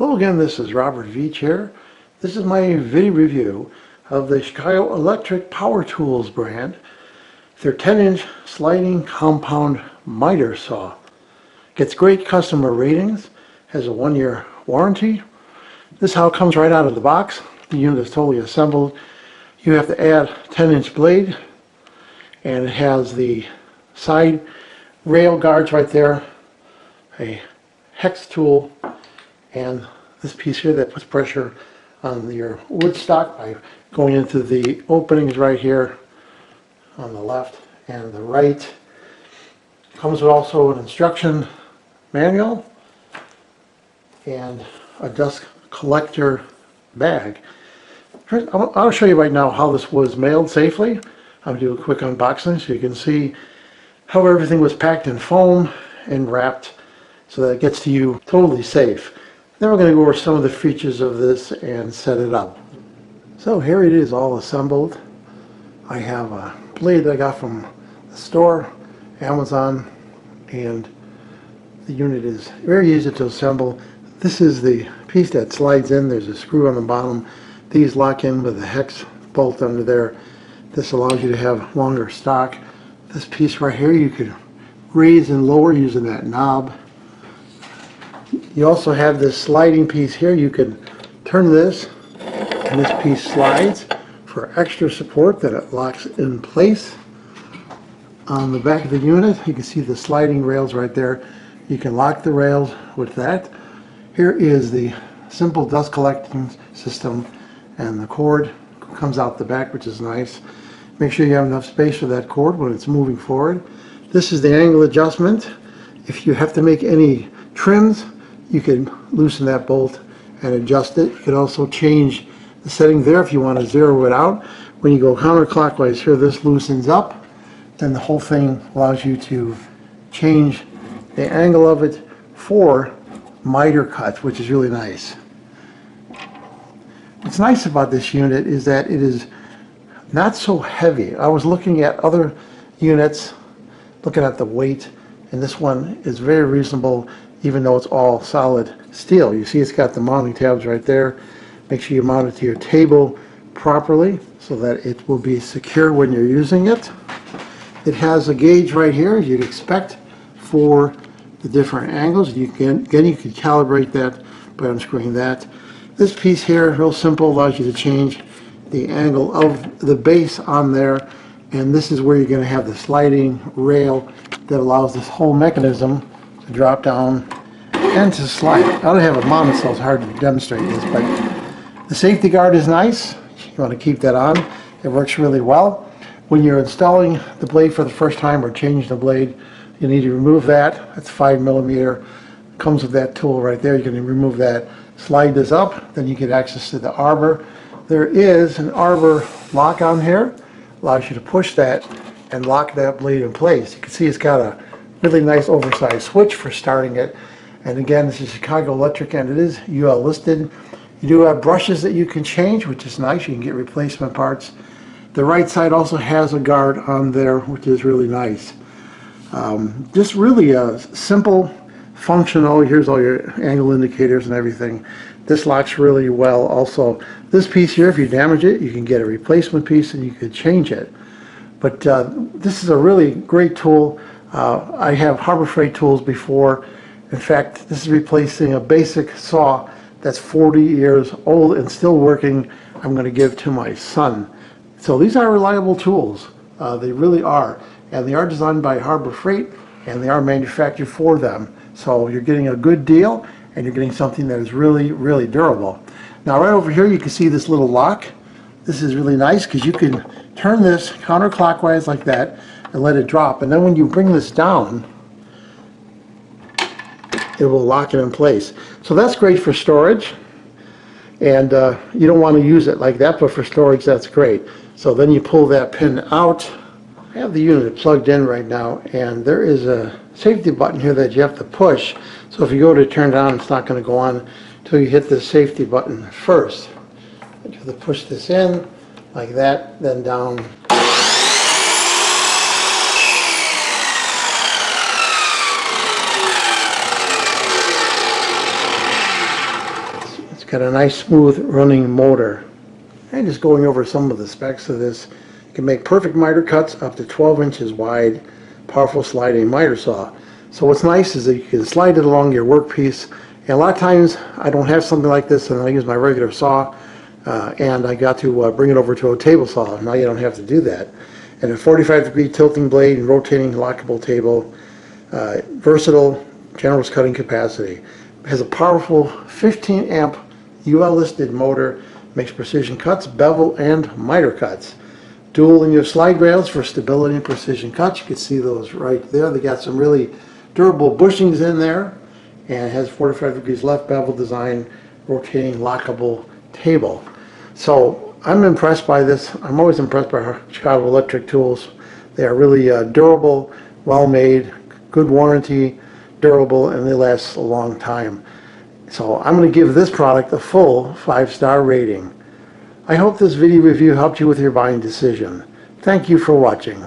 Hello again, this is Robert Veach here. This is my video review of the Chicago Electric Power Tools brand. Their 10-inch sliding compound miter saw. Gets great customer ratings, has a 1-year warranty. This is how it comes right out of the box. The unit is totally assembled. You have to add 10-inch blade, and it has the side rail guards right there, a hex tool, and this piece here that puts pressure on your wood stock by going into the openings right here on the left and the right. Comes with also an instruction manual and a dust collector bag. I'll show you right now how this was mailed safely. I'll do a quick unboxing so you can see how everything was packed in foam and wrapped so that it gets to you totally safe. Then we're going to go over some of the features of this and set it up. So here it is all assembled. I have a blade that I got from the store, Amazon, and the unit is very easy to assemble. This is the piece that slides in. There's a screw on the bottom. These lock in with a hex bolt under there. This allows you to have longer stock. This piece right here you could raise and lower using that knob. You also have this sliding piece here. You can turn this and this piece slides for extra support that it locks in place. On the back of the unit you can see the sliding rails right there. You can lock the rails with that. Here is the simple dust collecting system, and the cord comes out the back, which is nice. Make sure you have enough space for that cord when it's moving forward. This is the angle adjustment. If you have to make any trims, you can loosen that bolt and adjust it. You can also change the setting there if you want to zero it out. When you go counterclockwise here, this loosens up. Then the whole thing allows you to change the angle of it for miter cuts, which is really nice. What's nice about this unit is that it is not so heavy. I was looking at other units, looking at the weight, and this one is very reasonable even though it's all solid steel. You see it's got the mounting tabs right there. Make sure you mount it to your table properly so that it will be secure when you're using it. It has a gauge right here, as you'd expect, for the different angles. You can calibrate that by unscrewing that. This piece here, real simple, allows you to change the angle of the base on there, and this is where you're going to have the sliding rail that allows this whole mechanism to drop down and to slide. I don't have it mounted, so it's hard to demonstrate this, but the safety guard is nice. You want to keep that on. It works really well. When you're installing the blade for the first time or changing the blade, you need to remove that. That's 5mm. Comes with that tool right there. You can remove that. Slide this up, then you get access to the arbor. There is an arbor lock on here. Allows you to push that and lock that blade in place. You can see it's got a really nice oversized switch for starting it. And again, this is Chicago Electric and it is UL listed. You do have brushes that you can change, which is nice. You can get replacement parts. The right side also has a guard on there, which is really nice. Just really a simple, functional. Here's all your angle indicators and everything. This locks really well. Also, this piece here, if you damage it, you can get a replacement piece and you could change it. But this is a really great tool. I have Harbor Freight tools before. In fact, this is replacing a basic saw that's 40 years old and still working. I'm going to give to my son. So these are reliable tools. They really are. And they are designed by Harbor Freight and they are manufactured for them. So you're getting a good deal and you're getting something that is really, really durable. Now right over here you can see this little lock. This is really nice because you can turn this counterclockwise like that and let it drop. And then when you bring this down, it will lock it in place. So that's great for storage. And you don't want to use it like that, but for storage that's great. So then you pull that pin out. I have the unit plugged in right now, and there is a safety button here that you have to push. So if you go to turn it on, it's not going to go on until you hit the safety button first. You have to push this in like that, then down. Got a nice smooth running motor. And just going over some of the specs of this, you can make perfect miter cuts up to 12 inches wide, powerful sliding miter saw. So what's nice is that you can slide it along your workpiece. And a lot of times I don't have something like this and I use my regular saw, and I got to bring it over to a table saw. Now you don't have to do that. And a 45-degree tilting blade and rotating lockable table, versatile, generous cutting capacity. It has a powerful 15 amp UL listed motor, makes precision cuts, bevel, and miter cuts. Dual linear slide rails for stability and precision cuts. You can see those right there. They got some really durable bushings in there, and it has 45 degrees left bevel design, rotating lockable table. So I'm impressed by this. I'm always impressed by Chicago Electric tools. They are really durable, well made, good warranty, durable, and they last a long time. So I'm going to give this product a full 5-star rating. I hope this video review helped you with your buying decision. Thank you for watching.